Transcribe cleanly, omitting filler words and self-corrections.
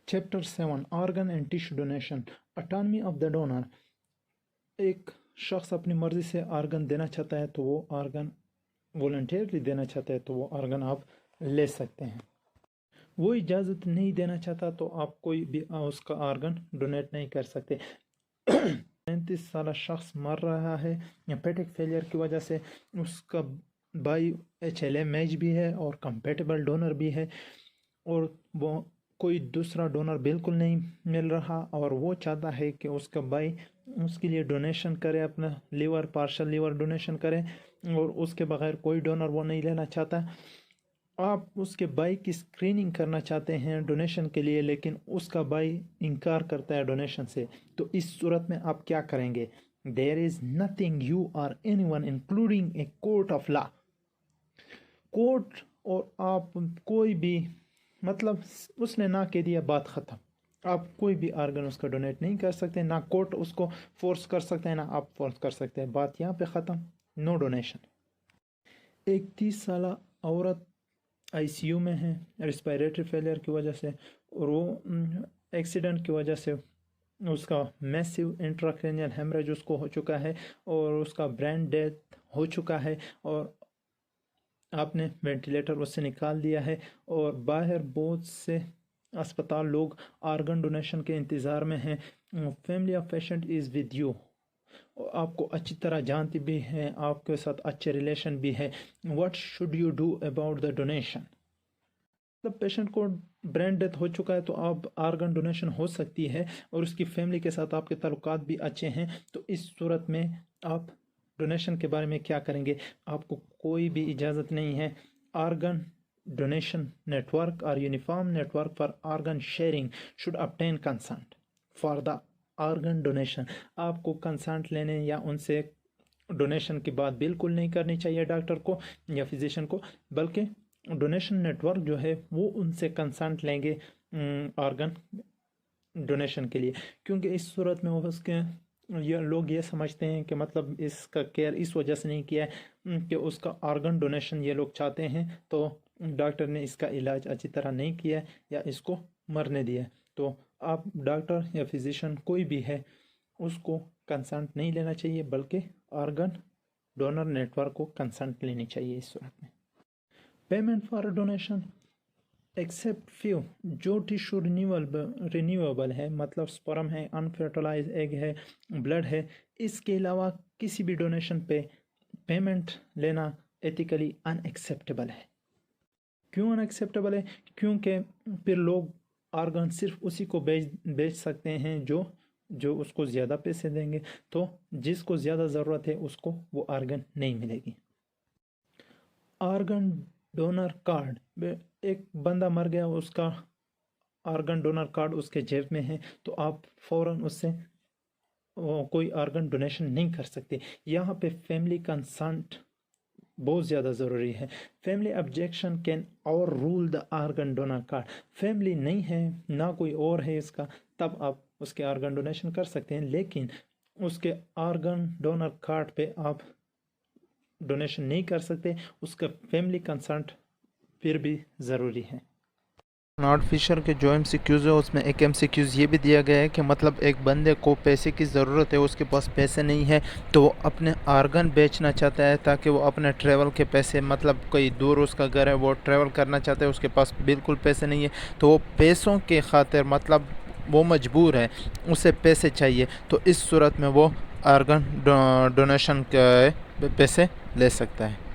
Chapter 7 organ and tissue donation autonomy of the donor. एक शख्स अपनी मर्जी से आर्गन देना चाहता है तो वो आर्गन वॉलंटियरली देना चाहता है तो वो आर्गन आप ले सकते हैं। वो इजाज़त नहीं देना चाहता तो आप कोई भी उसका आर्गन डोनेट नहीं कर सकते। 35 साल शख्स मर रहा है हेपेटिक फेलियर की वजह से, उसका भाई HLA मैच भी है और कंपेटेबल डोनर भी है और वो कोई दूसरा डोनर बिल्कुल नहीं मिल रहा और वो चाहता है कि उसका भाई उसके लिए डोनेशन करे, अपना लीवर पार्शल लीवर डोनेशन करे और उसके बगैर कोई डोनर वो नहीं लेना चाहता। आप उसके भाई की स्क्रीनिंग करना चाहते हैं डोनेशन के लिए, लेकिन उसका भाई इनकार करता है डोनेशन से, तो इस सूरत में आप क्या करेंगे? There is nothing you are anyone including a court of law. Court और आप कोई भी, मतलब उसने ना कह दिया, बात ख़त्म। आप कोई भी आर्गन उसका डोनेट नहीं कर सकते, ना कोर्ट उसको फोर्स कर सकते हैं ना आप फोर्स कर सकते हैं, बात यहाँ पे ख़त्म। No donation. एक 30 साल औरत ICU में है रेस्पिरेटरी फेलियर की वजह से और वो एक्सीडेंट की वजह से उसका मैसिव इंट्राक्रेनियल हेमरेज उसको हो चुका है और उसका ब्रेन डेथ हो चुका है और आपने वेंटिलेटर उससे निकाल दिया है और बाहर बहुत से अस्पताल लोग आर्गन डोनेशन के इंतज़ार में हैं। Family of patient is with you, आपको अच्छी तरह जानती भी हैं, आपके साथ अच्छे रिलेशन भी है। What should you do about the donation? मतलब पेशेंट को ब्रेन डेथ हो चुका है तो आप आर्गन डोनेशन हो सकती है और उसकी फैमिली के साथ आपके ताल्लुकात भी अच्छे हैं, तो इस सूरत में आप डोनेशन के बारे में क्या करेंगे? आपको कोई भी इजाज़त नहीं है। आर्गन डोनेशन नेटवर्क और uniform network for organ sharing should obtain consent for the organ donation. आपको कंसेंट लेने या उनसे डोनेशन की बात बिल्कुल नहीं करनी चाहिए डॉक्टर को या फिजिशियन को, बल्कि डोनेशन नेटवर्क जो है वो उनसे कंसेंट लेंगे आर्गन डोनेशन के लिए, क्योंकि इस सूरत में उसके ये लोग ये समझते हैं कि मतलब इसका केयर इस वजह से नहीं किया है कि उसका आर्गन डोनेशन ये लोग चाहते हैं तो डॉक्टर ने इसका इलाज अच्छी तरह नहीं किया या इसको मरने दिया। तो आप डॉक्टर या फिजिशियन कोई भी है उसको कंसेंट नहीं लेना चाहिए, बल्कि आर्गन डोनर नेटवर्क को कंसेंट लेनी चाहिए इस सूरत में। Payment for donation except few, जो टिश्यू रिन्यूएबल है, मतलब स्पर्म है, अनफर्टिलाइज एग है, ब्लड है, इसके अलावा किसी भी डोनेशन पे पेमेंट लेना एथिकली अनएक्सेप्टेबल है। क्यों अनएक्सेप्टेबल है? क्योंकि फिर लोग आर्गन सिर्फ उसी को बेच सकते हैं जो उसको ज़्यादा पैसे देंगे, तो जिसको ज़्यादा ज़रूरत है उसको वो आर्गन नहीं मिलेगी। आर्गन डोनर कार्ड, एक बंदा मर गया, उसका आर्गन डोनर कार्ड उसके जेब में है तो आप फ़ौरन उससे कोई आर्गन डोनेशन नहीं कर सकते। यहाँ पे फैमिली कंसेंट बहुत ज़्यादा ज़रूरी है। Family objection can overrule the organ donor card. Family नहीं है ना कोई और है इसका, तब आप उसके आर्गन डोनेशन कर सकते हैं, लेकिन उसके आर्गन डोनर कार्ड पे आप डोनेशन नहीं कर सकते, उसका फैमिली कंसेंट फिर भी ज़रूरी है। नॉट फिशर के जो MCQs है उसमें एक MCQs ये भी दिया गया है कि मतलब एक बंदे को पैसे की ज़रूरत है, उसके पास पैसे नहीं है तो वो अपने आर्गन बेचना चाहता है ताकि वो अपने ट्रैवल के पैसे, मतलब कोई दूर उसका घर है, वो ट्रैवल करना चाहता है, उसके पास बिल्कुल पैसे नहीं है, तो वो पैसों के खातिर, मतलब वो मजबूर है, उसे पैसे चाहिए, तो इस सूरत में वो आर्गन डोनेशन के पैसे ले सकता है।